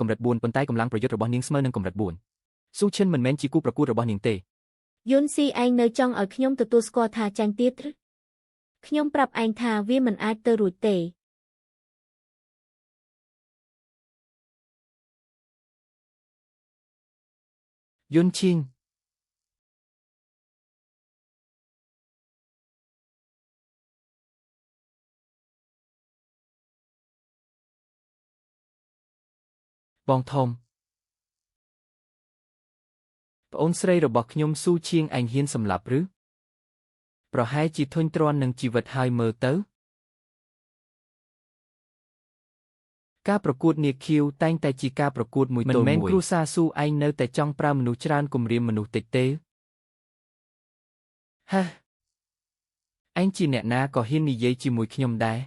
កម្រិត4ប៉ុន្តែកម្លាំងប្រយុទ្ធរបស់នាងស្មើនឹងកម្រិត4ស៊ូឈិនមិនមែនជាគូប្រកួតរបស់នាងទេយន់ស៊ីឯងនៅចង់ឲ្យខ្ញុំទទួលស្គាល់ថាចាញ់ទៀតឬខ្ញុំប្រាប់ឯងថាវាមិនអាចទៅរួចទេយុនឈីងបងធំប្អូនស្រីរបស់ខ្ញុំស៊ូឈៀងឯងហ៊ានសម្លាប់ឬប្រហែលជាធុញទ្រាន់នឹងជីវិតហើយមើលទៅការប្រកួតនាគៀវតែងតែជាការប្រកួតមួយទល់មួយមិនមែនគ្រូសាស៊ូឯងនៅតែចង់ប្រើមនុស្សច្រើនគំរាមមនុស្សតិចទេហេឯងជាអ្នកណាក៏ហ៊ាននិយាយជាមួយខ្ញុំដែរ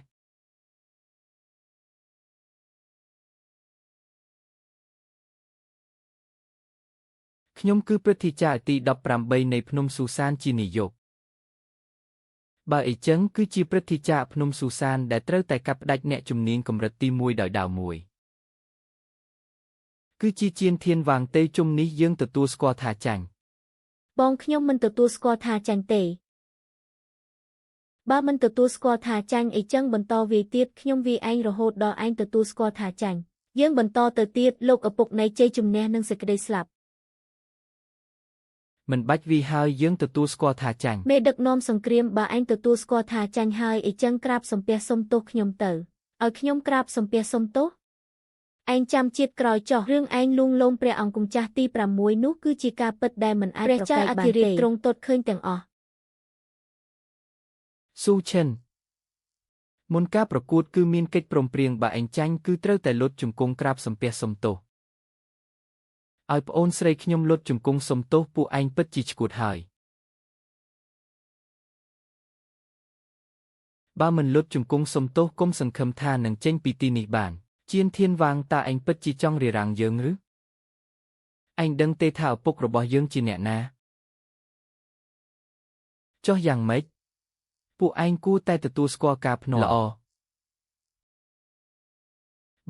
ខ្ញុំគឺព្រឹទ្ធាចារ្យទី18នៃភ្នំស៊ូសានជានាយកបើអីចឹងគឺជាព្រឹទ្ធាចារ្យភ្នំស៊ូសានដែលត្រូវតែកាត់ផ្ដាច់អ្នកជំនាញកម្រិតទី1ដោយដាវមួយគឺជាជៀនធានវាងទេជុំនេះយើងទទួលស្គាល់ថាចាញ់បងខ្ញុំមិនទទួលស្គាល់ថាចាញ់ទេបើមិនទទួលស្គាល់ថាចាញ់អីចឹងបន្តវាយទៀតខ្ញុំវាយឯងរហូតដល់ឯងទទួលស្គាល់ថាចាញ់យើងបន្តទៅទៀតលោកឪពុកនៃជ័យជំនះនិងសេចក្តីស្លាប់មិនបាច់វាហើយយើងទទួលស្គាល់ថាចាញ់មេដឹកនាំសង្គ្រាមបើឯងទទួលស្គាល់ថាចាញ់ហើយអីចឹងក្រាបសំពះសុំទោសខ្ញុំទៅឲ្យខ្ញុំក្រាបសំពះសុំទោសឯងចាំជាតិក្រោយចោះរឿងឯងលួងលោមព្រះអង្គម្ចាស់ទី6នោះគឺជាការពិតដែលមិនអាចប្រកែកបានទេទ្រង់ទតឃើញទាំងអស់ស៊ូឈិនមុនការប្រកួតគឺមានកិច្ចព្រមព្រៀងបើឯងចាញ់គឺត្រូវតែលុតជង្គង់ក្រាបសំពះសុំទោសឲ្យប្អូនស្រីខ្ញុំលុតជង្គង់សុំទោសពួកឯងពិតជាឆ្កួតហើយបើមិនលុតជង្គង់សុំទោសកុំសង្ឃឹមថានឹងចេញពីទីនេះបានជៀនធានវាងតើឯងពិតជាចង់រារាំងយើងឬឯងដឹងទេថាឪពុករបស់យើងជាអ្នកណាចុះយ៉ាងម៉េចពួកឯងគួរតែទទួលស្គាល់ការភ្នាល់ល្អ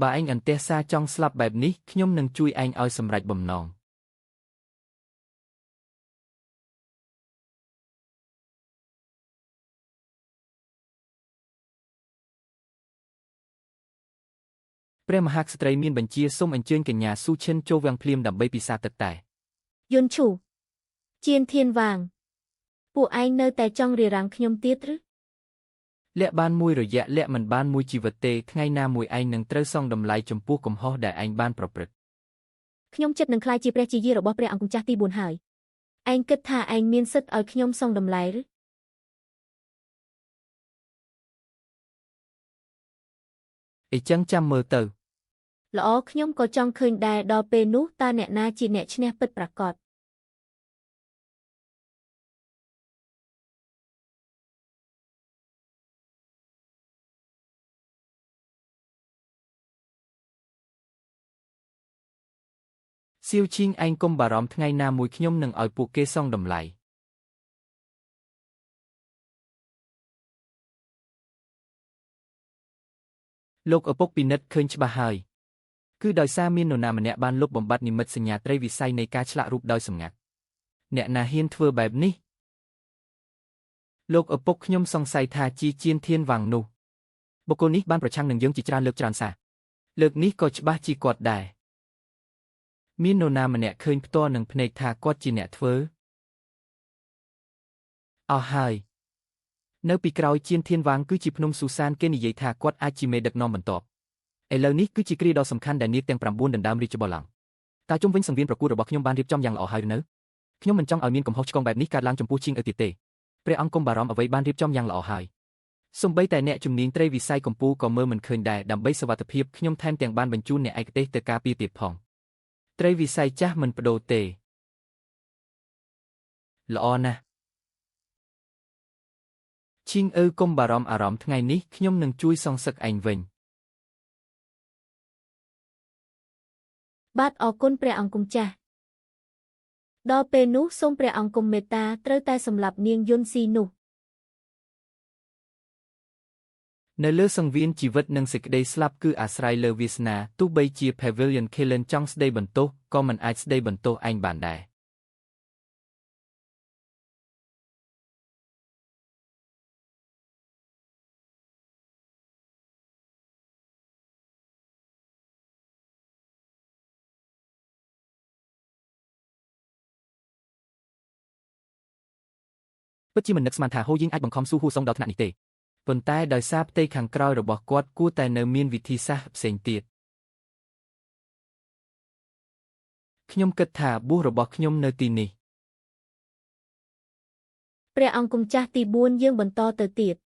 បើឯងអន្ទះសារចង់ស្លាប់បែបនេះខ្ញុំនឹងជួយឯងឲ្យសម្រេចបំណងព្រះមហាក្សត្រីមានបញ្ជាសូមអញ្ជើញកញ្ញាស៊ូឈិនចូលវាំងភ្លាមដើម្បីពិសាទឹកតែយន់ឈូជៀនធានវាងពួកឯងនៅតែចង់រារាំងខ្ញុំទៀតឬលាក់បានមួយរយៈលាក់មិនបានមួយជីវិតទេថ្ងៃណាមួយឯងនឹងត្រូវសងតម្លៃចំពោះកំហុសដែលឯងបានប្រព្រឹត្តខ្ញុំចិត្តនឹងក្លាយជាព្រះជាយារបស់ព្រះអង្គម្ចាស់ទី4ហើយឯងគិតថាឯងមានសិទ្ធិឲ្យខ្ញុំសងតម្លៃឬអីចឹងចាំមើលទៅល្អខ្ញុំក៏ចង់ឃើញដែរដល់ពេលនោះតើអ្នកណាជាអ្នកឈ្នះពិតប្រាកដសៀវឈីងឯងកុំបារម្ភថ្ងៃណាមួយខ្ញុំនឹងឲ្យពួកគេសងតម្លៃលោកឪពុកពិនិត្យឃើញច្បាស់ហើយគឺដោយសារមាននរណាម្នាក់បានលុបបំបាត់និមិត្តសញ្ញាត្រីវិស័យនៃការឆ្លាក់រូបដោយសម្ងាត់អ្នកណាហ៊ានធ្វើបែបនេះលោកឪពុកខ្ញុំសង្ស័យថាជាជៀនធានវាងនោះបុគ្គលនេះបានប្រឆាំងនឹងយើងជាច្រើនលើកច្រើនសារលើកនេះក៏ច្បាស់ជាគាត់ដែរមាននរណាម្នាក់ឃើញផ្ទាល់នឹងភ្នែកថាគាត់ជាអ្នកធ្វើអស់ហើយនៅពីក្រោយជៀនធានវាងគឺជាភ្នំស៊ូសានគេនិយាយថាគាត់អាចជាមេដឹកនាំបន្ទាប់ឥឡូវនេះគឺជាគ្រាដ៏សំខាន់ដែលនាងទាំង9ដណ្ដើមរាជបល្ល័ង្កតើជុំវិញសង្វៀនប្រកួតរបស់ខ្ញុំបានរៀបចំយ៉ាងល្អហើយឬនៅខ្ញុំមិនចង់ឲ្យមានកំហុសឆ្គងបែបនេះកើតឡើងចំពោះជាងឪទៀតទេព្រះអង្គកុំបារម្ភអ្វីបានរៀបចំយ៉ាងល្អហើយសូម្បីតែអ្នកជំនាញត្រីវិស័យកម្ពុជាក៏មើលមិនឃើញដែរដើម្បីសុវត្ថិភាពខ្ញុំថែមទាំងបានបញ្ជូនអ្នកឯកទេសទៅការពារទៀតផងត្រីវិស័យចាស់មិនបដូរទេល្អណាស់ឈីងកុំបារម្ភអារម្មណ៍ថ្ងៃនេះខ្ញុំនឹងជួយសងសឹកឯងវិញបាទអរគុណព្រះអង្គម្ចាស់ដល់ពេលនោះសូមព្រះអង្គគុំមេត្តាត្រូវតែសម្លាប់នាងយុនស៊ីនោះ នៅលើសង្វៀនជីវិតនិងសេចក្តីស្លាប់គឺអាស្រ័យលើវាសនាទោះបីជា Pavilion Kellen ចង់ស្ដីបន្ទោសក៏មិនអាចស្ដីបន្ទោសឯងបានដែរពិតជាមិននឹកស្មានថាហូយីងអាចបង្ខំស៊ូហ៊ូសុងដល់ថ្នាក់នេះទេប៉ុន្តែដោយសារផ្ទៃខាងក្រោយរបស់គាត់គួរតែនៅមានវិធីសាស្ត្រផ្សេងទៀតខ្ញុំគិតថាបួសរបស់ខ្ញុំនៅទីនេះព្រះអង្គម្ចាស់ទី4យើងបន្តទៅទៀត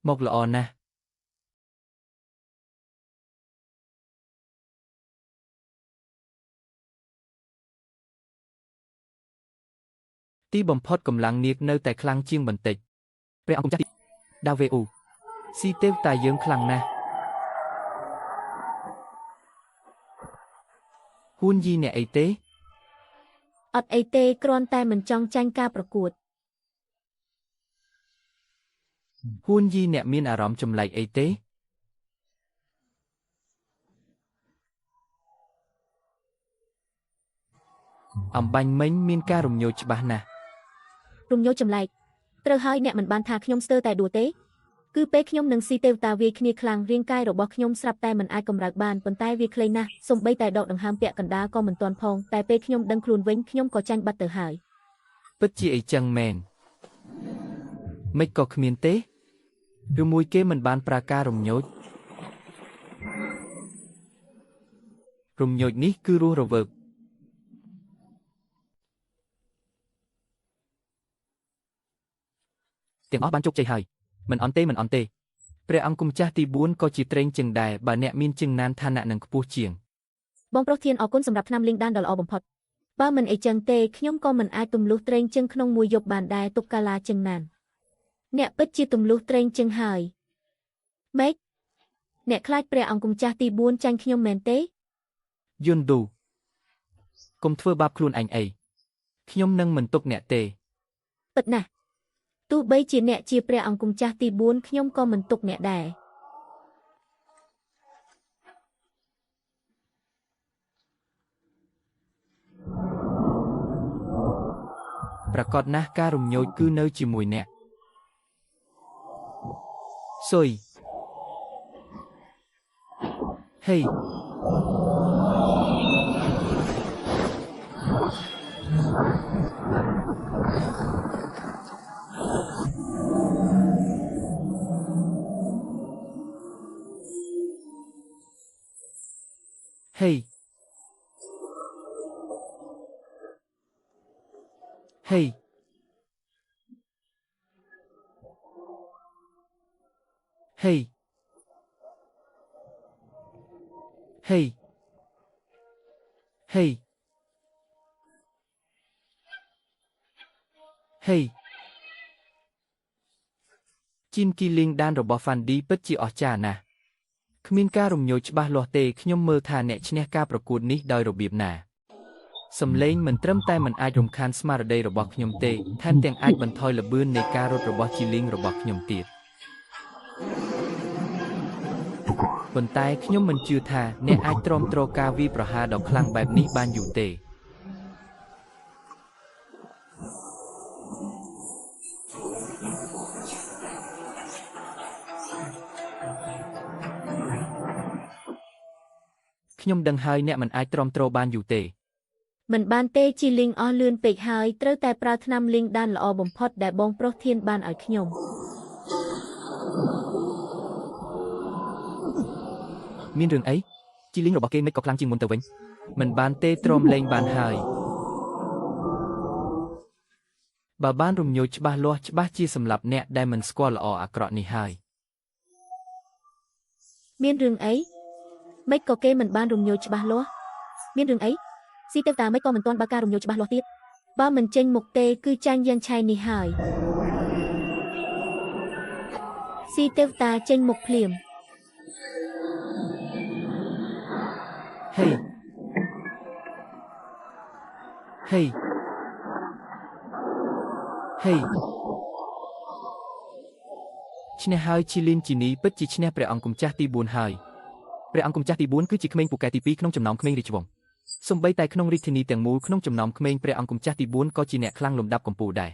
មកល្អណាស់ទីបំផុតកម្លាំងនាគនៅតែខ្លាំងជាងបន្តិចព្រះអង្គម្ចាស់ដាវេអ៊ូស៊ីទេវតាយើងខ្លាំងណាស់ហ៊ួនយីអ្នកអីទេអត់អីទេគ្រាន់តែមិនចង់ចាញ់ការប្រកួតហ៊ួនយីអ្នកមានអារម្មណ៍ចម្លែកអីទេអំបញ្ញមិញមានការរំញោចច្បាស់ណាស់រំញោចចម្លែកត្រូវហើយអ្នកមិនបានថាខ្ញុំស្ទើរតែដួលទេគឺពេលខ្ញុំនឹងស៊ីទេវតាវាយគ្នាខ្លាំងរាងកាយរបស់ខ្ញុំស្រាប់តែមិនអាចកម្រើកបានប៉ុន្តែវាខ្លីណាស់សូម្បីតែដកដង្ហើមពាក់កណ្ដាលក៏មិនទាន់ផងតែពេលខ្ញុំដឹងខ្លួនវិញខ្ញុំក៏ចាញ់បាត់ទៅហើយពិតជាអីចឹងមែនមិនក៏គ្មានទេឬមួយគេមិនបានប្រើការរំញោចនេះគឺរស់រវើកទាំងអស់បានជោគជ័យហើយមិនអន់ទេព្រះអង្គម្ចាស់ទី4ក៏ជាត្រេងជើងដែរបើអ្នកមានជើងណានឋានៈនឹងខ្ពស់ជាងបងប្រុសធានអរគុណសម្រាប់ថ្នាំលេងដានដ៏ល្អបំផុតបើមិនអីចឹងទេខ្ញុំក៏មិនអាចទម្លុះត្រេងជើងក្នុងមួយយប់បានដែរទុកកាលាជើងណានអ្នកពិតជាទម្លុះត្រេងជើងហើយម៉េចអ្នកខ្លាចព្រះអង្គម្ចាស់ទី4ចាញ់ខ្ញុំមែនទេយុនឌូកុំធ្វើបាបខ្លួនឯងអីខ្ញុំនឹងមិនទុកអ្នកទេពិតណាស់ទោះបីជាអ្នកជាព្រះអង្គម្ចាស់ទី4ខ្ញុំក៏មិនទុកអ្នកដែរប្រកាសណាស់ការរំញោចគឺនៅជាមួយអ្នកស៊ុយហេហេហេហេហេហេហេជីនគីលីងដានរបស់ហ្វាន់ឌីពិតជាអស្ចារ្យណាស់គ្មានការរំញោចច្បាស់លាស់ទេខ្ញុំមើលថាអ្នកឈ្នះការប្រកួតនេះដោយរបៀបណាសំឡេងមិនត្រឹមតែមិនអាចរំខានស្មារតីរបស់ខ្ញុំទេថែមទាំងអាចបន្ថយល្បឿននៃការរត់របស់ជីលីងរបស់ខ្ញុំទៀតប៉ុន្តែខ្ញុំមិនជឿថាអ្នកអាចទ្រាំទ្រការវាយប្រហារដ៏ខ្លាំងបែបនេះបានយូរទេខ្ញុំដឹងហើយអ្នកមិនអាចទ្រាំទ្របានយូរទេមិនបានទេជីលីងអស់លឿនពេកហើយត្រូវតែប្រើថ្នាំលេងដានល្អបំផុតដែលបងប្រុសធានបានឲ្យខ្ញុំមានរឿងអីជីលីងរបស់គេមិនក៏ខ្លាំងជាងមុនទៅវិញមិនបានទេទ្រាំលេងបានហើយបើបានរំញោចច្បាស់លាស់ច្បាស់ជាសម្រាប់អ្នកដែលមិនស្គាល់ល្អអាក្រក់នេះហើយមានរឿងអីមិនក៏គេមិនបានរំញោចច្បាស់លាស់មានរឿងអីស៊ីទេវតាមិនក៏មិនទាន់បើការរំញោចច្បាស់លាស់ទៀតបើមិនចេញមុខទេគឺចាញ់យ៉ាងឆៃនេះហើយស៊ីទេវតាចេញមុខភ្លាមហេ ហេហេឈ្នះហើយឈីលីនជីនីពិតជាឈ្នះព្រះអង្គម្ចាស់ទី4ហើយព្រះអង្គម្ចាស់ទី4គឺជាក្មេងពូកែទី2ក្នុងចំណោមក្មេងរាជវង្សសូម្បីតែក្នុងរាជធានីទាំងមូលក្នុងចំណោមក្មេងព្រះអង្គម្ចាស់ទី4ក៏ជាអ្នកខ្លាំងលំដាប់កំពូលដែរ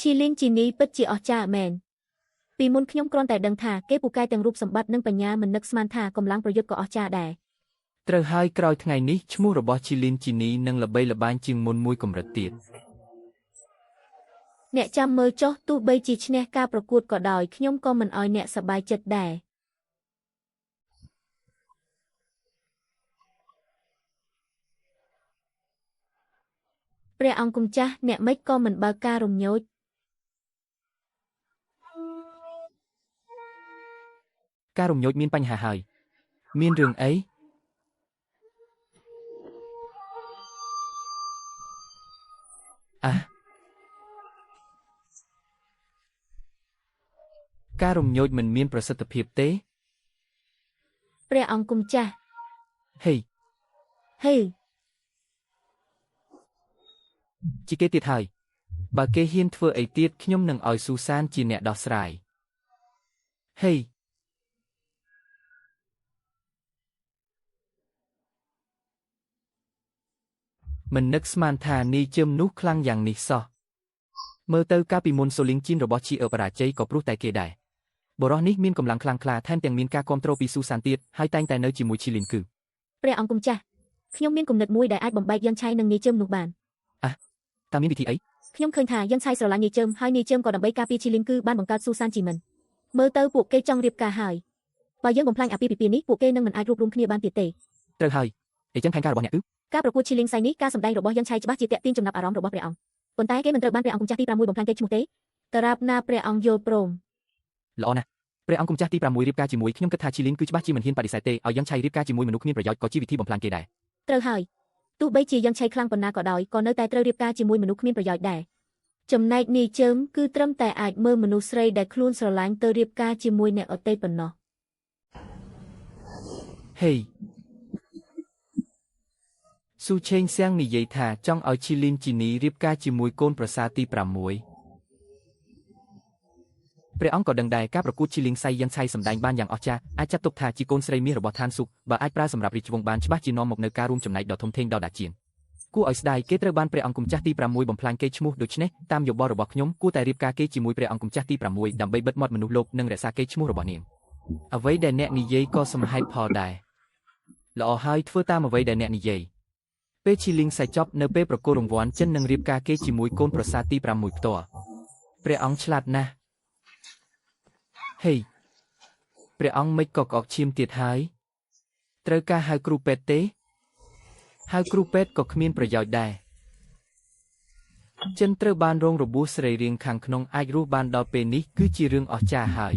ឈីលីនជីនីពិតជាអស្ចារ្យមែនពីមុនខ្ញុំគ្រាន់តែដឹងថាគេពូកែទាំងរូបសម្បត្តិនិងបញ្ញាមិននឹកស្មានថាកម្លាំងប្រយុទ្ធក៏អស្ចារ្យដែរត្រូវហើយក្រោយថ្ងៃនេះឈ្មោះរបស់ឈីលីនជីនីនឹងល្បីល្បាញជាងមុនមួយកម្រិតទៀតអ្នកចាំមើលចុះទោះបីជាឈ្នះការប្រកួតក៏ដោយខ្ញុំក៏មិនអោយអ្នកសប្បាយចិត្តដែរព្រះអង្គម្ចាស់អ្នកម៉េចក៏មិនបើកការរំញោចការរំញោចមានបញ្ហាហើយមានរឿងអីការរំញោចមិនមានប្រសិទ្ធភាពទេព្រះអង្គម្ចាស់ហេជាគេទៀតហើយបើគេហ៊ានធ្វើអីទៀតខ្ញុំនឹងឲ្យស៊ូសានជាអ្នកដោះស្រាយហេមិននឹកស្មានថានីជឹមនោះខ្លាំងយ៉ាងនេះសោះមើលទៅកាលពីមុនសូលីងជីនរបស់ជីអឺបរាជ័យក៏ព្រោះតែគេដែរបរិះនេះមានកម្លាំងខ្លាំងក្លាថែមទាំងមានការគ្រប់គ្រងពីស៊ូសានទៀតហើយតែងតែនៅជាមួយឈីលីនគឺព្រះអង្គម្ចាស់ខ្ញុំមានគំនិតមួយដែលអាចបំបែកយ៉ាងឆៃនឹងនីជឹមនោះបានតើមានវិធីអីខ្ញុំឃើញថាយ៉ាងឆៃស្រឡាញ់នីជឹមហើយនីជឹមក៏ដើម្បីការពារឈីលីនគឺបានបង្កើតស៊ូសានជីមិនមើលទៅពួកគេចង់រៀបការហើយបើយើងបំផ្លាញអាពាហ៍ពិពាហ៍នេះពួកគេនឹងមិនអាចរួបរวมគ្នាបានទៀតទេត្រូវហើយអីចឹងផែនការរបស់អ្នកគឺការប្រកួតឈីលីនសៃនេះការសម្ដែងរបស់យ៉ាងឆៃច្បាស់ជាទាក់ទាញចំណាប់អារម្មណ៍របស់ព្រះអង្គប៉ុន្តែគេមិនត្រូវបានព្រះអង្គម្ចាស់ទី6បំផ្លាញគេឈ្មោះទេតារាបណាព្រះអង្គយល់ព្រមល្អណាស់ព្រះអង្គម្ចាស់ទី6រៀបការជាមួយខ្ញុំគិតថាឈីលីនគឺច្បាស់ជាមិនហ៊ានបដិសេធទេឲ្យយ៉ាងឆៃរៀបការជាមួយមនុស្សគ្មានប្រយោជន៍ក៏ជាវិធីបំផ្លាញគេដែរត្រូវហើយទោះបីជាយ៉ាងឆៃខ្លាំងប៉ុណ្ណាក៏ដោយក៏នៅតែត្រូវរៀបការជាមួយមនុស្សគ្មានប្រយោជន៍ដែរចំណែកនីជើមគឺត្រឹមតែអាចមើលមនុស្សស្រីដែលខ្លួនស្រឡាញ់ទៅរៀបការជាមួយអ្នកអតីតប៉ុណ្ណោះហេស៊ូឆេងសៀងនិយាយថាចង់ឲ្យឈីលីនជីនីរៀបការជាមួយកូនប្រសារទី6ព្រះអង្គក៏ដឹងដែរការប្រកួតឈីលីងសៃយ៉ាងឆៃសម្ដែងបានយ៉ាងអស្ចារ្យអាចចាត់ទុកថាជាកូនស្រីមាសរបស់ឋានសុខបើអាចប្រើសម្រាប់រាជវង្សបានច្បាស់ជានាំមកនៅការរួមចំណែកដ៏ធំធេងដល់ដាជាងគួរឲ្យស្ដាយគេត្រូវបានព្រះអង្គម្ចាស់ទី6បំផ្លាញគេឈ្មោះដូច្នេះតាមយោបល់របស់ខ្ញុំគួរតែរៀបការគេជាមួយព្រះអង្គម្ចាស់ទី6ដើម្បីបិទមាត់មនុស្សលោកនិងរក្សាគេឈ្មោះរបស់នាងអ្វីដែលអ្នកនិយាយក៏សមហេតុផលដែរល្អហើយធ្វើតាមអ្វីដែលអ្នកនិយាយពេលឈីលីងសៃចប់នៅពេលប្រកួតរង្វាន់ចិននឹងរៀបការគេជាមួយកូនប្រសារទី6ផ្ទាល់ព្រះអង្គឆ្លាតណាស់ហេព្រះអង្គមិនក៏ក្អកឈាមទៀតហើយត្រូវការហៅគ្រូពេទ្យទេហៅគ្រូពេទ្យក៏គ្មានប្រយោជន៍ដែរចិនត្រូវបានរងរបួសសរីរាង្គខាងក្នុងអាចរស់បានដល់ពេលនេះគឺជារឿងអស្ចារ្យហើយ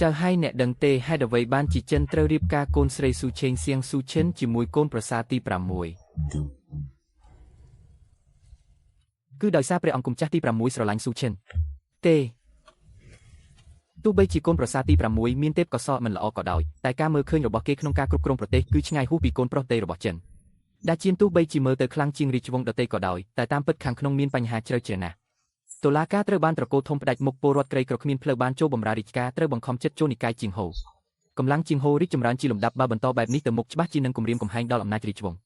ចៅហើយអ្នកដឹងទេហេតុអ្វីបានជាចិនត្រូវរៀបការកូនស្រីស៊ូឆេងសៀងស៊ូឈិនជាមួយកូនប្រសារទី6គឺដោយសារព្រះអង្គម្ចាស់ទី6ស្រឡាញ់ស៊ូឈិនទេទោះបីជាកូនប្រសារទី6មានទេពកោសល្យមិនល្អក៏ដោយតែការមើលឃើញរបស់គេក្នុងការគ្រប់គ្រងប្រទេសគឺឆ្ងាយហួសពីកូនប្រុសទេរបស់ចិនដាជានទោះបីជាមើលទៅខ្លាំងជាងរាជវង្សដទៃក៏ដោយតែតាមពិតខាងក្នុងមានបញ្ហាជ្រៅជ្រៅណាស់តុលាការត្រូវបានត្រកូលធំផ្ដាច់មុខពលរដ្ឋក្រីក្រគ្មានផ្លូវបានចូលបម្រើរាជការត្រូវបង្ខំចិត្តចូលនិកាយជាងហូកម្លាំងជាងហូរីកចម្រើនជាលំដាប់បើបន្តបែបនេះទៅមុខច្បាស់ជានឹងគំរាមកំហែងដល់អំណាចរាជវង្ស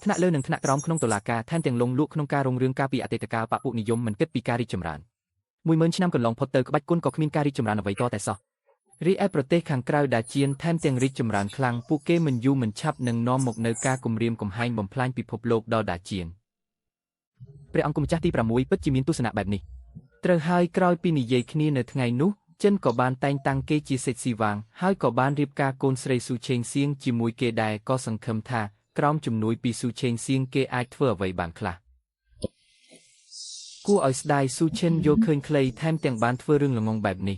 ថ្នាក់លើនិងថ្នាក់ក្រោមក្នុងតុលាការថែមទាំងលងលក់ក្នុងការរងរឿងការពីអតីតកាលបពុនិយមមិនគិតពីការរីកចម្រើន10000ឆ្នាំកន្លងផុតទៅក្បាច់គុណក៏គ្មានការរីកចម្រើនអ្វីតតែសោះរីឯប្រទេសខាងក្រៅដាជានថែមទាំងរីកចម្រើនខ្លាំងពួកគេមិនយូរមិនឆាប់នឹងនាំមកនៅការគំរាមកំហែងបំផ្លាញពិភពលោកដល់ដាជានព្រះអង្គម្ចាស់ទី6ពិតជាមានទស្សនៈបែបនេះត្រូវហើយក្រោយពីនិយាយគ្នានៅថ្ងៃនោះចិនក៏បានតែងតាំងគេជាសេដ្ឋស៊ីវាងហើយក៏បានរៀបការកូនស្រីស៊ូឆេងសៀងជាមួយគេដែរក៏សង្ឃឹមថាក្រោមជំនួយពីស៊ូឆេងសៀងគេអាចធ្វើអ្វីបានខ្លះគួរឲ្យស្ដាយស៊ូឈិនយកឃើញខ្លីថែមទាំងបានធ្វើរឿងល្ងងបែបនេះ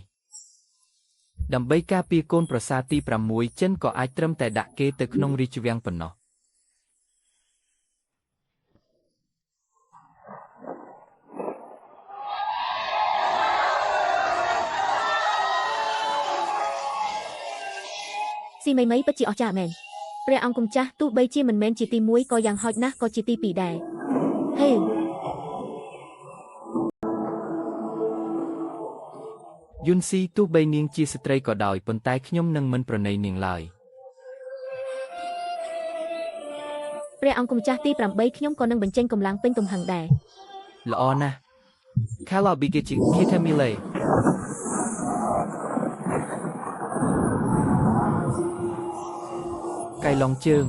ដើម្បីការពារកូនប្រសារទី6ចិនក៏អាចត្រឹមតែដាក់គេទៅក្នុងរាជវាំងប៉ុណ្ណោះស៊ីមីមីពិតជាអស្ចារ្យមែន ព្រះអង្គម្ចាស់ទោះបីជាមិនមែនជាទី1ក៏យ៉ាងហោចណាស់ក៏ជាទី2ដែរហេ យួនស៊ីទោះបីនាងជាស្ត្រីក៏ដោយប៉ុន្តែខ្ញុំនឹងមិនប្រណីនាងឡើយ ព្រះអង្គម្ចាស់ទី8ខ្ញុំក៏នឹងបញ្ចេញកម្លាំងពេញទំហឹងដែរ ល្អណាស់ Kalau begitu kita mulai កៃឡុងជើង ព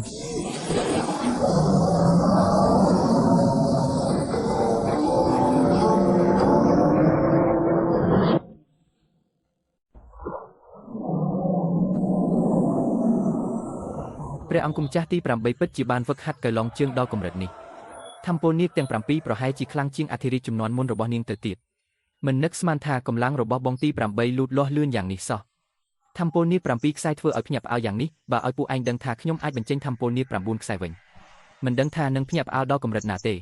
្រះអង្គម្ចាស់ទី8ពិតជាបានហ្វឹកហាត់កៃឡុងជើងដល់កម្រិតនេះធម្មពលនាគទាំង7ប្រហែលជាខ្លាំងជាងអធិរាជជំនាន់មុនរបស់នាងទៅទៀតមិននឹកស្មានថាកម្លាំងរបស់បងទី8លូតលាស់លឿនយ៉ាងនេះសោះធម្មពលនាគ7ខ្សែធ្វើឲ្យភ្ញាក់ផ្អើលយ៉ាងនេះបើឲ្យពួកឯងដឹងថាខ្ញុំអាចបញ្ចេញធម្មពលនាគ9ខ្សែវិញមិនដឹងថានឹងភ្ញាក់ផ្អើលដល់កម្រិតណាទេ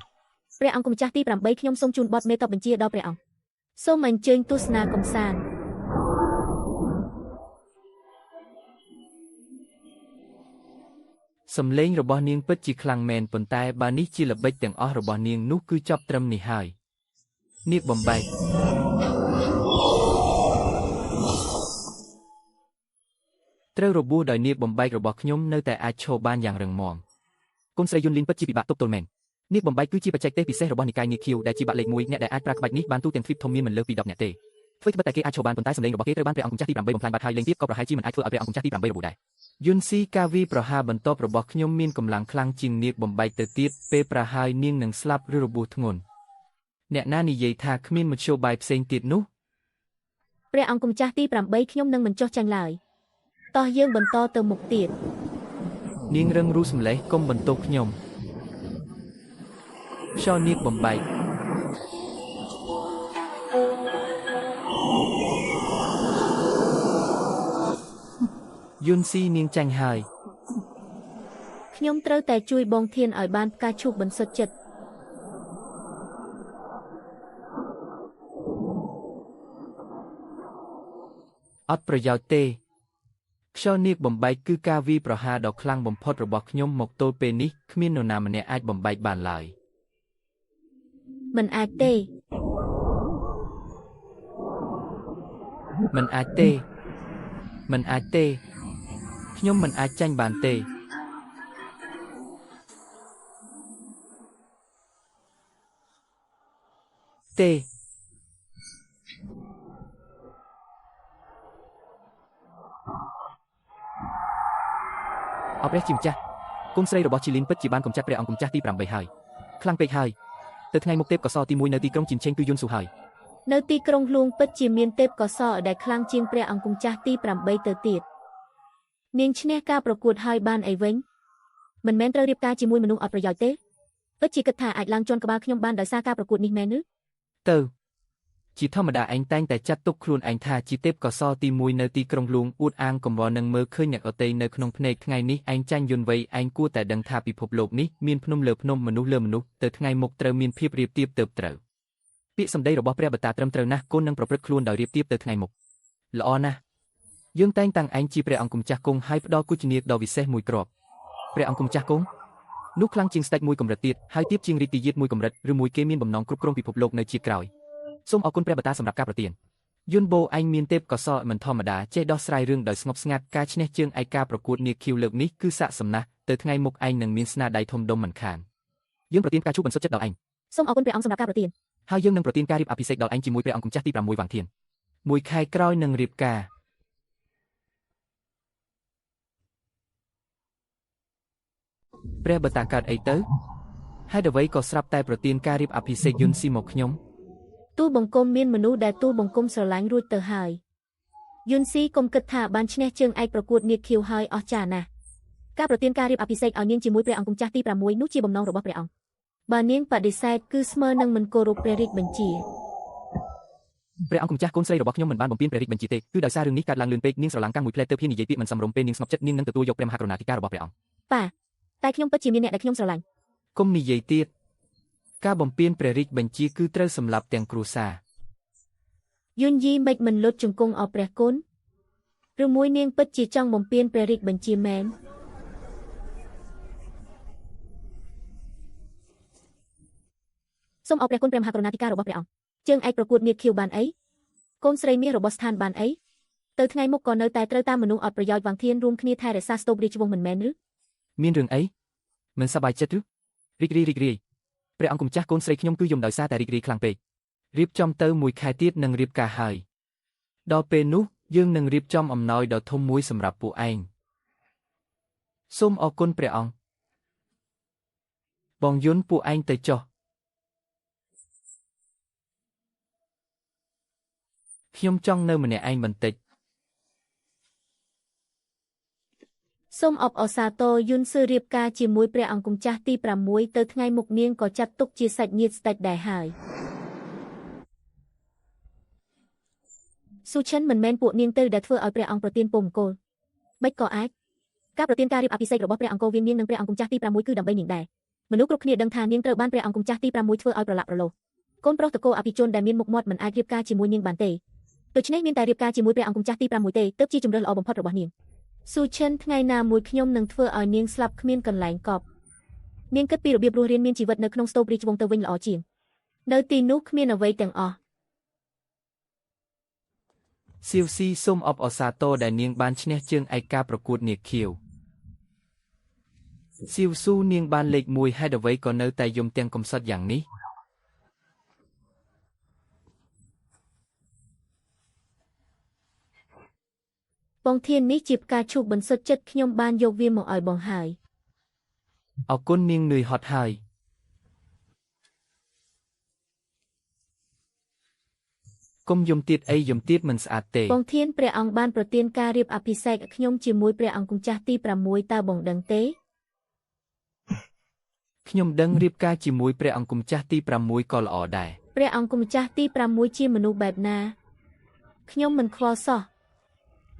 ព្រះអង្គម្ចាស់ទី8ខ្ញុំសូមជូនបទមេតបបញ្ជាដល់ព្រះអង្គសូមអញ្ជើញទស្សនាកំសាន្ត សំឡេងរបស់នាងពិតជាខ្លាំងមែនប៉ុន្តែបើនេះជាល្បិចទាំងអស់របស់នាងនោះគឺចប់ត្រឹមនេះហើយនាគបំបែកត្រូវរបួសដោយនាគបំបែករបស់ខ្ញុំនៅតែអាចឈរបានយ៉ាងរឹងមាំកូនស្រីយុនលីនពិតជាពិបាកទប់ទល់មែននាគបំបែកគឺជាបច្ចេកទេសពិសេសរបស់និកាយនាគខៀវដែលជាបាក់លេខ1អ្នកដែលអាចប្រើក្បាច់នេះបានទូទាំងទ្វីបធំមានមិនលើសពី10អ្នកទេធ្វើត្បិតតែគេអាចឈរបានប៉ុន្តែសំឡេងរបស់គេត្រូវបានព្រះអង្គម្ចាស់ទី8បំផ្លាញបាត់ហើយលេងទៀតក៏ប្រហែលជាមិនអាចធ្វើឲ្យព្រះអង្គម្ចាស់ទី8របួសដែរយួនស៊ីកាវីប្រហារបន្ទាប់របស់ខ្ញុំមានកម្លាំងខ្លាំងជាងនាគបំបែកទៅទៀតពេលប្រហារនាងនឹងស្លាប់ឬរបួសធ្ងន់អ្នកណានិយាយថាគ្មានមធ្យោបាយផ្សេងទៀតនោះព្រះអង្គម្ចាស់ទី8ខ្ញុំនឹងមិនចុះចាញ់ឡើយតោះយើងបន្តទៅមុខទៀតនាងរឹងរូសម្លេះកុំបន្ទោសខ្ញុំខ្យល់នាគបំបែកយួនស៊ីនាងចាញ់ហើយខ្ញុំត្រូវតែជួយបងធានឲ្យបានផ្កាឈូកបន្សុទ្ធចិត្តអត់ប្រយោជន៍ទេខ្យល់នាគបំបែកគឺការវាយប្រហារដ៏ខ្លាំងបំផុតរបស់ខ្ញុំមកទល់ពេលនេះគ្មាននរណាម្នាក់អាចបំបែកបានឡើយមិនអាចទេមិនអាចទេមិនអាចទេខ្ញុំមិនអាចចាញ់បានទេទេអរព្រះជាម្ចាស់គុំស្រីរបស់ជីលីនពិតជាបានកំចាត់ព្រះអង្គម្ចាស់ទី8ហើយខ្លាំងពេកហើយទៅថ្ងៃមុខទេពកោសលទី1នៅទីក្រុងជីនឆេងគឺយួនស៊ូហើយនៅទីក្រុងហ្លួងពិតជាមានទេពកោសលដែលខ្លាំងជាងព្រះអង្គម្ចាស់ទី8ទៅទៀតនាងឈ្នះការប្រកួតហើយបានអីវិញមិនមែនត្រូវរៀបការជាមួយមនុស្សអត់ប្រយោជន៍ទេពិតជាគិតថាអាចឡើងជាន់ក្បាលខ្ញុំបានដោយសារការប្រកួតនេះមែនឬទៅជាធម្មតាឯងតែងតែចាត់ទុកខ្លួនឯងថាជាទេពកោសលទី1នៅទីក្រុងហ្លួងអួតអាងកំរនឹងមើលឃើញអ្នកអតីនៅក្នុងភ្នែកថ្ងៃនេះឯងចាញ់យន្តវ័យឯងគួរតែដឹងថាពិភពលោកនេះមានភ្នំលើភ្នំមនុស្សលើមនុស្សទៅថ្ងៃមុខត្រូវមានភាពរៀបទៀបទៅត្រូវពាក្យសម្ដីរបស់ព្រះបតាត្រឹមត្រូវណាស់កូននឹងប្រព្រឹត្តខ្លួនដោយរៀបទៀបទៅថ្ងៃមុខល្អណាស់យើងតែងតាំងឯងជាព្រះអង្គម្ចាស់គង់ហើយផ្ដល់គុជនីដ៏វិសេសមួយគ្រាប់ព្រះអង្គម្ចាស់គង់នោះខ្លាំងជាងស្ដេចមួយកម្រិតទៀតហើយទៀបជាងរាជទាយាទមួយកម្រិតឬមួយគេមានបំណងគ្រប់គ្រងពិភពលោកនៅជាតិក្រោយសូមអរគុណព្រះបតាសម្រាប់ការប្រទានយុនបូឯងមានទេពកោសល្យមិនធម្មតាចេះដោះស្រាយរឿងដោយស្ងប់ស្ងាត់ការឈ្នះជើងឯការប្រកួតនាគីវលើកនេះគឺស័ក្តិសមណាស់ទៅថ្ងៃមុខឯងនឹងមានស្នាដៃធំដុំមិនខានយើងប្រទានការជួបបន្សុទ្ធចិត្តដល់ឯងសូមអរគុណព្រះអង្គសម្រាប់ការប្រទានហើយយើងនឹងប្រទានការរៀបអភិសេកដល់ឯងជាមួយព្រះអង្គម្ចាស់ទី6វាងធានមួយខែក្រោយនឹងរៀបការព្រះបតាកើតអីទៅហើយអ្វីក៏ស្រាប់តែប្រទានការរៀបអភិសេកយុនស៊ីមកខ្ញុំទូលបង្គំមានមនុស្សដែលទូលបង្គំស្រឡាញ់រួចទៅហើយយុនស៊ីកុំគិតថាបានឈ្នះជើងឯកប្រកួតនាគខៀវហើយអស្ចារ្យណាស់ការប្រទានការរៀបអភិសេកឲ្យនាងជាមួយព្រះអង្គម្ចាស់ទី6នោះជាបំណងរបស់ព្រះអង្គបើនាងបដិសេធគឺស្មើនឹងមិនគោរពព្រះរាជបញ្ជាព្រះអង្គម្ចាស់កូនស្រីរបស់ខ្ញុំមិនបានបំពេញព្រះរាជបញ្ជាទេគឺដោយសាររឿងនេះកើតឡើងលឿនពេកនាងស្រឡាំងកាំងមួយផ្លែទើបហ៊ាននិយាយពាក្យមិនសមរម្យពេលនាងស្ងប់ចិត្តនាងនឹងទទួលយកព្រះមហាករុណាធិការរបស់ព្រះអង្គប៉ាតែខ្ញុំពិតជាមានអ្នកដែលខ្ញុំស្រឡាញ់កុំនិយាយទៀតការបំពេញព្រះរាជបញ្ជាគឺត្រូវសម្លាប់ទាំងគ្រួសារយុនយីមិនលុតជង្គង់អរព្រះគុណឬមួយនាងពិតជាចង់បំពេញព្រះរាជបញ្ជាមែន សូមអរព្រះគុណព្រះមហាករុណាធិការរបស់ព្រះអង្គជើងឯកប្រកួតនាគខៀវបានអីកូនស្រីមាសរបស់ស្ថានបានអីទៅថ្ងៃមុខក៏នៅតែត្រូវតាមមនុស្សអត់ប្រយោជន៍វាងធានរួមគ្នាថែរក្សាស្ទូបរាជវង្សមិនមែនឬមានរឿងអីមិនសប្បាយចិត្តឬរីករាយព្រះអង្គម្ចាស់កូនស្រីខ្ញុំគឺយំដោយសារតែរីករាយខ្លាំងពេករៀបចំទៅមួយខែទៀតនឹងរៀបការហើយដល់ពេលនោះយើងនឹងរៀបចំអំណោយដ៏ធំមួយសម្រាប់ពួកឯងសូមអរគុណព្រះអង្គបងយន្តពួកឯងទៅចុះខ្ញុំចង់នៅម្នាក់ឯងបន្តិចសូមអបអរសាទរយុនស៊ឺរៀបការជាមួយព្រះអង្គម្ចាស់ទី6ទៅថ្ងៃមុខនាងក៏ចាត់ទុកជាសាច់ញាតិស្ដេចដែរហើយស៊ូឈិនមិនមែនពួកនាងទៅដែលធ្វើឲ្យព្រះអង្គប្រទានពរមង្គលបិចក៏អាចការប្រទានការរៀបអភិសេករបស់ព្រះអង្គវៀងនាងនិងព្រះអង្គម្ចាស់ទី6គឺដើម្បីនាងដែរមនុស្សគ្រប់គ្នាដឹងថានាងត្រូវបានព្រះអង្គម្ចាស់ទី6ធ្វើឲ្យប្រឡាក់ប្រឡូសកូនប្រុសតកូអភិជនដែលមានមុខមាត់មិនអាចរៀបការជាមួយនាងបានទេដូច្នេះមានតែរៀបការជាមួយព្រះអង្គម្ចាស់ទី6ទេទើបជាជម្រើសល្អបំផុតរបស់នាងស៊ូឈិនថ្ងៃណាមួយខ្ញុំនឹងធ្វើឲ្យនាងស្លាប់គ្មានកន្លែងកប់នាងគិតពីរបៀបរស់រានមានជីវិតនៅក្នុងស្ទូបរាជវង្សទៅវិញល្អជាងនៅទីនោះគ្មានអ្វីទាំងអស់សៀវស៊ីសូមអបអរសាទរដែលនាងបានឈ្នះជើងឯកការប្រកួតនាគខៀវសៀវស៊ូនាងបានលេខ1ហេតុអ្វីក៏នៅតែយំទាំងកំសត់យ៉ាងនេះបងធាននេះជាផ្កាឈូកបន្សុទ្ធចិត្តខ្ញុំបានយកវាមកឲ្យបងហើយអរគុណនាងនឿយហត់ហើយគុំយំទៀតអីយំទៀតមិនស្អាតទេបងធានព្រះអង្គបានប្រទានការរៀបអភិសេកខ្ញុំជាមួយព្រះអង្គម្ចាស់ទី6តើបងដឹងទេខ្ញុំដឹងរៀបការជាមួយព្រះអង្គម្ចាស់ទី6ក៏ល្អដែរព្រះអង្គម្ចាស់ទី6ជាមនុស្សបែបណាខ្ញុំមិនខ្វល់សោះ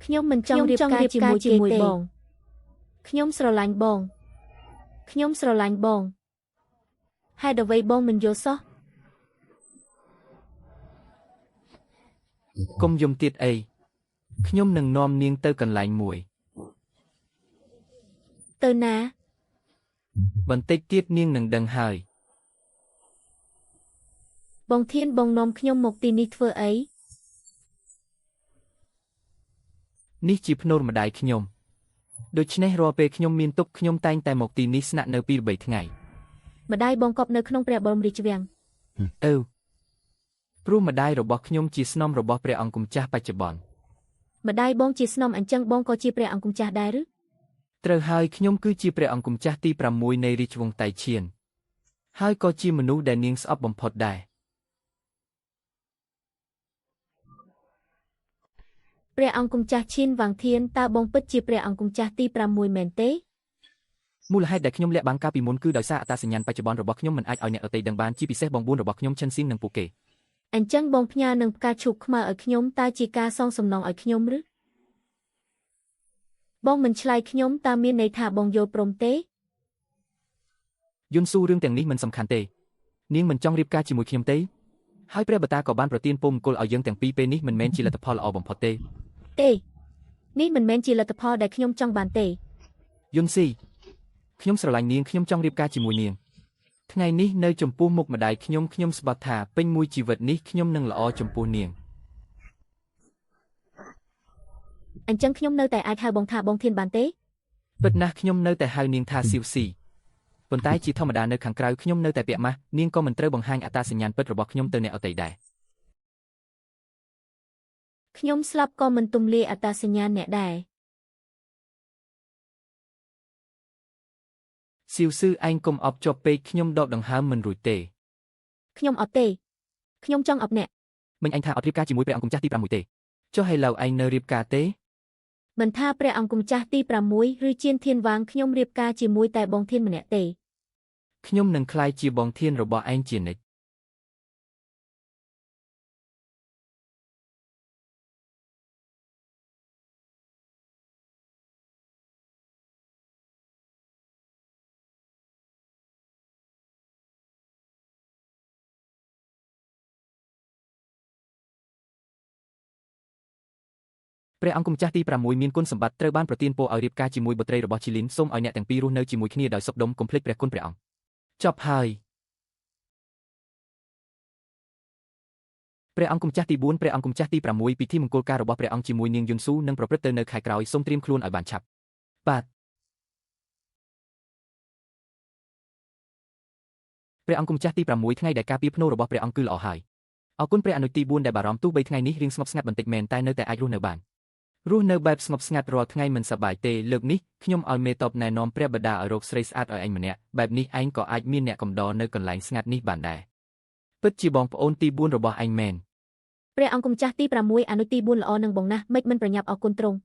ខ្ញុំមិនចង់រៀបការជាមួយគេទេខ្ញុំស្រឡាញ់បងហេតុអ្វីបងមិនយល់សោះគុំយំទៀតអីខ្ញុំនឹងនាំនាងទៅកន្លែងមួយទៅណាបន្តិចទៀតនាងនឹងដឹងហើយបងធានបងនាំខ្ញុំមកទីនេះធ្វើអីនេះជាភ្នូរម្ដាយខ្ញុំដូច្នេះរាល់ពេលខ្ញុំមានទុក្ខខ្ញុំតែងតែមកទីនេះស្នាក់នៅ2 3ថ្ងៃម្ដាយបងកប់នៅក្នុងព្រះបរមរាជវាំងព្រោះម្ដាយរបស់ខ្ញុំជាស្នំរបស់ព្រះអង្គម្ចាស់បច្ចុប្បន្នម្ដាយបងជាស្នំអញ្ចឹងបងក៏ជាព្រះអង្គម្ចាស់ដែរឬត្រូវហើយខ្ញុំគឺជាព្រះអង្គម្ចាស់ទី6នៃរាជវង្សតៃឈៀនហើយក៏ជាមនុស្សដែលនាងស្អប់បំផុតដែរព្រះអង្គម្ចាស់ឈៀនវ៉ាងធានតើបងពិតជាព្រះអង្គម្ចាស់ទី6មែនទេមូលហេតុដែលខ្ញុំលាក់បាំងកាលពីមុនគឺដោយសារអត្តសញ្ញាណបច្ចុប្បន្នរបស់ខ្ញុំមិនអាចឲ្យអ្នកដទៃដឹងបានជាពិសេសបង4របស់ខ្ញុំឈិនស៊ីងនិងពួកគេអញ្ចឹងបងផ្ញើនឹងផ្កាឈូកខ្មៅឲ្យខ្ញុំតើជាការសងសំណងឲ្យខ្ញុំឬបងមិនឆ្លើយខ្ញុំតើមានន័យថាបងយល់ព្រមទេយុនស៊ូរឿងទាំងនេះមិនសំខាន់ទេនាងមិនចង់រៀបការជាមួយខ្ញុំទេហើយព្រះបតាក៏បានប្រទានពរមង្គលឲ្យយើងទាំងពីរពេលនេះមិនមែនជាលទ្ធផលល្អបំផុតទេនេះមិនមែនជាលទ្ធផលដែលខ្ញុំចង់បានទេយុនស៊ីខ្ញុំស្រឡាញ់នាងខ្ញុំចង់រៀបការជាមួយនាងថ្ងៃនេះនៅចំពោះមុខម្ដាយខ្ញុំស្បត់ថាពេញមួយជីវិតនេះខ្ញុំនឹងល្អចំពោះនាងអញ្ចឹងខ្ញុំនៅតែអាចហៅបងថាបងធានបានទេពិតណាស់ខ្ញុំនៅតែហៅនាងថាស៊ីវស៊ីប៉ុន្តែជាធម្មតានៅខាងក្រៅខ្ញុំនៅតែពាក់ម៉ាស់នាងក៏មិនត្រូវបង្ហាញអត្តសញ្ញាណពិតរបស់ខ្ញុំទៅអ្នកដទៃដែរខ្ញុំស្លាប់ក៏មិនទំលាយអត្តសញ្ញាណអ្នកដែរស៊ីវស៊ឺឯងកុំអប់ជាប់ពេកខ្ញុំដកដង្ហើមមិនរួចទេខ្ញុំអត់ទេខ្ញុំចង់អប់អ្នកមិញឯងថាអត់រៀបការជាមួយព្រះអង្គម្ចាស់ទី6ទេចុះឥឡូវឯងនៅរៀបការទេមិនថាព្រះអង្គម្ចាស់ទី6ឬជៀនធានវាងខ្ញុំរៀបការជាមួយតែបងធានម្នាក់ទេខ្ញុំនឹងក្លាយជាបងធានរបស់ឯងជានិច្ចព្រះអង្គម្ចាស់ទី6មានគុណសម្បត្តិត្រូវបានប្រទានពរឲ្យរៀបការជាមួយបុត្រីរបស់ឈីលីនសូមឲ្យអ្នកទាំងពីររស់នៅជាមួយគ្នាដោយសុខដុមកុំភ្លេចព្រះគុណព្រះអង្គចប់ហើយ ព្រះអង្គគម្ចាស់ទី4ព្រះអង្គគម្ចាស់ទី6ពិធីមង្គលការរបស់ព្រះអង្គជាមួយនាងយុនស៊ូនឹងប្រព្រឹត្តទៅនៅខែក្រោយសូមត្រៀមខ្លួនឲ្យបានឆាប់បាទព្រះអង្គគម្ចាស់ទី6ថ្ងៃដែលការពារភ្នូររបស់ព្រះអង្គគឺល្អហើយអរគុណព្រះអនុទី4ដែលបារម្ភទោះបីថ្ងៃនេះរៀងស្ងប់ស្ងាត់បន្តិចមែនតែនៅតែអាចរស់នៅបានរស់នៅបែបស្ងប់ស្ងាត់រាល់ថ្ងៃមិនសប្បាយទេលើកនេះខ្ញុំឲ្យមេតបណែនាំព្រះបដាឲ្យរកស្រីស្អាតឲ្យឯងម្នាក់បែបនេះឯងក៏អាចមានអ្នកកំដរនៅកន្លែងស្ងាត់នេះបានដែរពិតជាបងប្អូនទី4របស់ឯងមែនព្រះអង្គម្ចាស់ទី6អនុទី4ល្អនឹងបងណាស់មិនមិនប្រញាប់អរគុណទ្រង់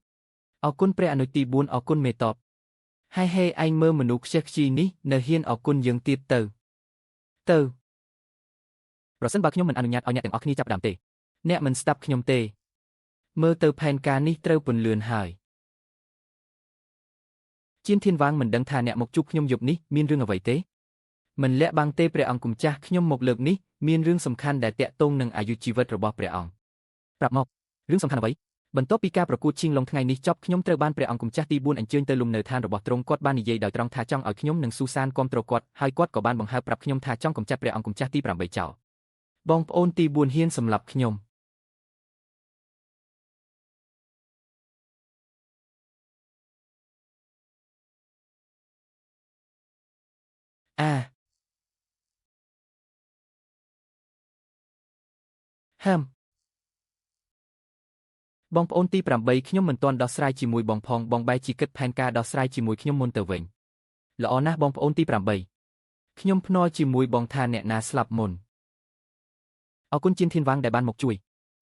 អរគុណព្រះអនុទី4អរគុណមេតបហើយហេឯងមើលមនុស្សខ្ជិះខ្ជីនេះនៅហ៊ានអរគុណយើងទៀតទៅប្រសិនបើខ្ញុំមិនអនុញ្ញាតឲ្យអ្នកទាំងអស់គ្នាចាប់ផ្ដើមទេអ្នកមិនស្ដាប់ខ្ញុំទេមើលទៅផែនការនេះត្រូវពន្លឿនហើយជៀនធានវាងមិនដឹងថាអ្នកមកជួបខ្ញុំយប់នេះមានរឿងអ្វីទេមិនលាក់បាំងទេព្រះអង្គម្ចាស់ខ្ញុំមកលើកនេះមានរឿងសំខាន់ដែលតាក់ទងនឹងអាយុជីវិតរបស់ព្រះអង្គប្រាប់មករឿងសំខាន់អ្វីបន្ទាប់ពីការប្រកួតឈីងឡុងថ្ងៃនេះចប់ខ្ញុំត្រូវបានព្រះអង្គម្ចាស់ទី4អញ្ជើញទៅលំនៅឋានរបស់ទ្រង់គាត់បាននិយាយដោយត្រង់ថាចង់ឲ្យខ្ញុំនិងស៊ូសានគាំទ្រគាត់ហើយគាត់ក៏បានបង្ហើបប្រាប់ខ្ញុំថាចង់កម្ចាត់ព្រះអង្គម្ចាស់ទី8ចោលបងប្អូនទី4ហ៊ានសម្លាប់ខ្ញុំបងប្អូនទី8ខ្ញុំមិនទាន់ដោះស្រាយជាមួយបងផងបងបែរជាគិតផែនការដោះស្រាយជាមួយខ្ញុំមុនទៅវិញល្អណាស់បងប្អូនទី8ខ្ញុំភ្នាល់ជាមួយបងថាអ្នកណាស្លាប់មុនអរគុណជៀនធានវាងដែលបានមកជួយ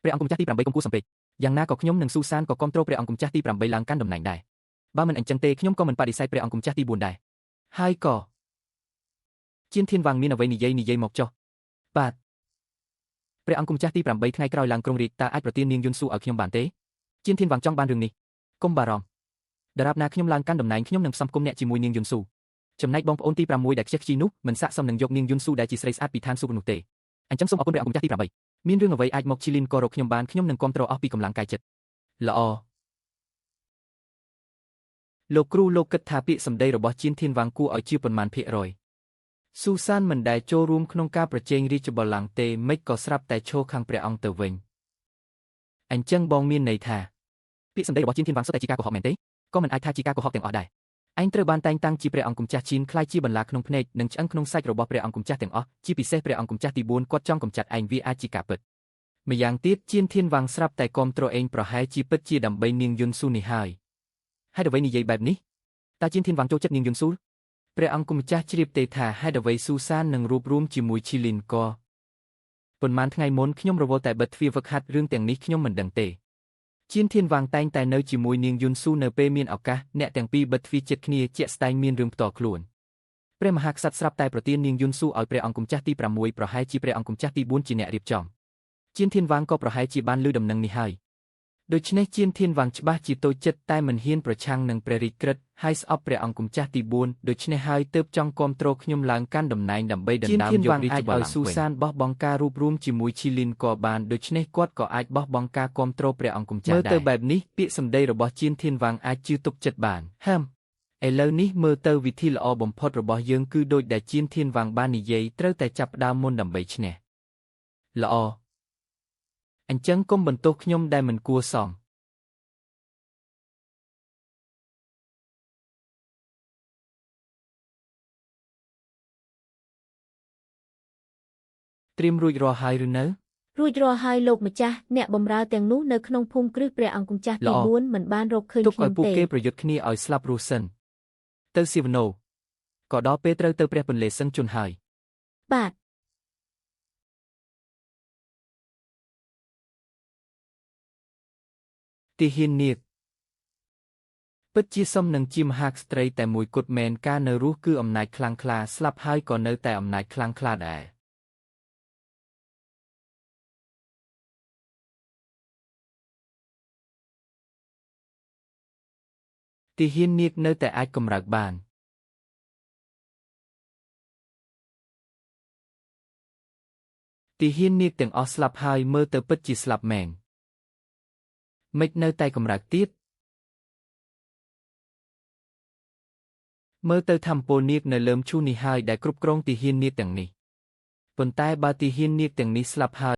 ព្រះអង្គម្ចាស់ទី8កុំគួរសំពេចយ៉ាងណាក៏ខ្ញុំនិងស៊ូសានក៏គាំទ្រព្រះអង្គម្ចាស់ទី8ឡើងកាន់តំណែងដែរបើមិនអញ្ចឹងទេខ្ញុំក៏មិនបដិសេធព្រះអង្គម្ចាស់ទី4ដែរហើយក៏ជៀនធានវាងមានអ្វីនិយាយមកចុះបាទព្រះអង្គម្ចាស់ទី8ថ្ងៃក្រោយឡើងគ្រងរាជ្យតើអាចប្រទាននាងយុនស៊ូឲ្យខ្ញុំបានទេជៀនធានវាងចង់បានរឿងនេះកុំបារម្ភដរាបណាខ្ញុំឡើងកាន់តំណែងខ្ញុំនឹងផ្សំគុំអ្នកជាមួយនាងយុនស៊ូចំណែកបងប្អូនទី6ដែលខ្ជិះខ្ជីនោះមិនស័ក្តិសមនឹងយកនាងយុនស៊ូដែលជាស្រីស្អាតពីឋានសួគ៌នោះទេអញ្ចឹងសូមអរគុណព្រះអង្គម្ចាស់ទី8មានរឿងអ្វីអាចមកឈីលីនក៏រកខ្ញុំបានខ្ញុំនឹងគាំទ្រអស់ពីកម្លាំងកាយចិត្តល្អលោកគ្រូលោកគិតថាពាក្យសម្ដីរបស់ជៀនធានវាងគួរឲ្យជាប៉ុន្មានភាគរយស៊ូសានមិនដែលចូលរួមក្នុងការប្រជែងរាជបល្ល័ង្កទេមិនក៏ស្រាប់តែឈរខាងព្រះអង្គទៅវិញអញ្ចឹងបងមានន័យថាពាក្យសម្ដីរបស់ជៀនធានវាងសុទ្ធតែជាការកុហកមែនទេក៏មិនអាចថាជាការកុហកទាំងអស់ដែរឯងត្រូវបានតែងតាំងជាព្រះអង្គម្ចាស់ជៀនខ្លាយជាបន្លាក្នុងភ្នែកនិងឆ្អឹងក្នុងសាច់របស់ព្រះអង្គម្ចាស់ទាំងអស់ជាពិសេសព្រះអង្គម្ចាស់ទី4គាត់ចង់កម្ចាត់ឯងវាអាចជាការពិតម្យ៉ាងទៀតជៀនធានវាងស្រាប់តែគាំទ្រឯងប្រហែលជាពិតជាដើម្បីនាងយុនស៊ូនេះហើយហេតុអ្វីនិយាយបែបនេះតើជៀនធានវាងចូលចិត្តនាងយុនស៊ូព្រះអង្គម្ចាស់ជ្រាបទេថាហេតុអ្វីស៊ូសាននឹងរួបរวมជាមួយឈីលីនក៏ប៉ុន្មានថ្ងៃមុនខ្ញុំរវល់តែបិទទ្វារវឹកហាត់រឿងទាំងនេះខ្ញុំមិនដឹងទេជៀនធានវាងតែងតែនៅជាមួយនាងយុនស៊ូនៅពេលមានឱកាសអ្នកទាំងពីរបិទទ្វារចិត្តគ្នាជាក់ស្ដែងមានរឿងផ្ទាល់ខ្លួនព្រះមហាក្សត្រស្រាប់តែប្រទាននាងយុនស៊ូឲ្យព្រះអង្គម្ចាស់ទី6ប្រហែលជាព្រះអង្គម្ចាស់ទី4ជាអ្នករៀបចំជៀនធានវាងក៏ប្រហែលជាបានឮដំណឹងនេះហើយដូច្នេះជៀនធានវាងច្បាស់ជាតូចចិត្តតែមិនហ៊ានប្រឆាំងនឹងព្រះរាជក្រឹត្យហើយស្អប់ព្រះអង្គម្ចាស់ទី4ដូច្នេះហើយទើបចង់គាំទ្រខ្ញុំឡើងកាន់តំណែងដើម្បីដណ្ដើមយករាជបល្ល័ង្កវិញស៊ូសានបោះបង់ការរួបរวมជាមួយឈីលីនក៏បានដូច្នេះគាត់ក៏អាចបោះបង់ការគាំទ្រព្រះអង្គម្ចាស់ដែរមើលទៅបែបនេះពាក្យសម្ដីរបស់ជៀនធានវាងអាចជឿទុកចិត្តបានឥឡូវនេះមើលទៅវិធីល្អបំផុតរបស់យើងគឺដូចដែលជៀនធានវាងបាននិយាយត្រូវតែចាប់ផ្ដើមមុនដើម្បីឈ្នះល្អអញ្ចឹងកុំបន្ទោសខ្ញុំដែលមិនគួរសមត្រៀមរួចរាល់ហើយឬនៅរួចរាល់ហើយលោកម្ចាស់អ្នកបម្រើទាំងនោះនៅក្នុងភូមិគ្រឹះព្រះអង្គម្ចាស់ទី4មិនបានរកឃើញខ្ញុំទេទុកឲ្យពួកគេប្រយុទ្ធគ្នាឲ្យស្លាប់រស់សិនទៅស៊ីវណូក៏ដល់ពេលត្រូវទៅព្រះពន្លេសឹងជន់ហើយបាទទីហ៊ាននាគពិតជាសមនឹងជាមហាក្សត្រីតែមួយគត់មែនការនៅរស់គឺអំណាចខ្លាំងក្លាស្លាប់ហើយក៏នៅតែអំណាចខ្លាំងក្លាដែរទីហ៊ាននាគនៅតែអាចកម្រើកបានទីហ៊ាននាគទាំងអស់ស្លាប់ហើយមើលទៅពិតជាស្លាប់មែនមិននៅតែកម្រើកទៀតមើលទៅធម្មពលនាគនៅលើមឈូនេះហើយដែលគ្រប់គ្រងទីហ៊ាននាគទាំងនេះប៉ុន្តែបើទីហ៊ាននាគទាំងនេះស្លាប់ហើយ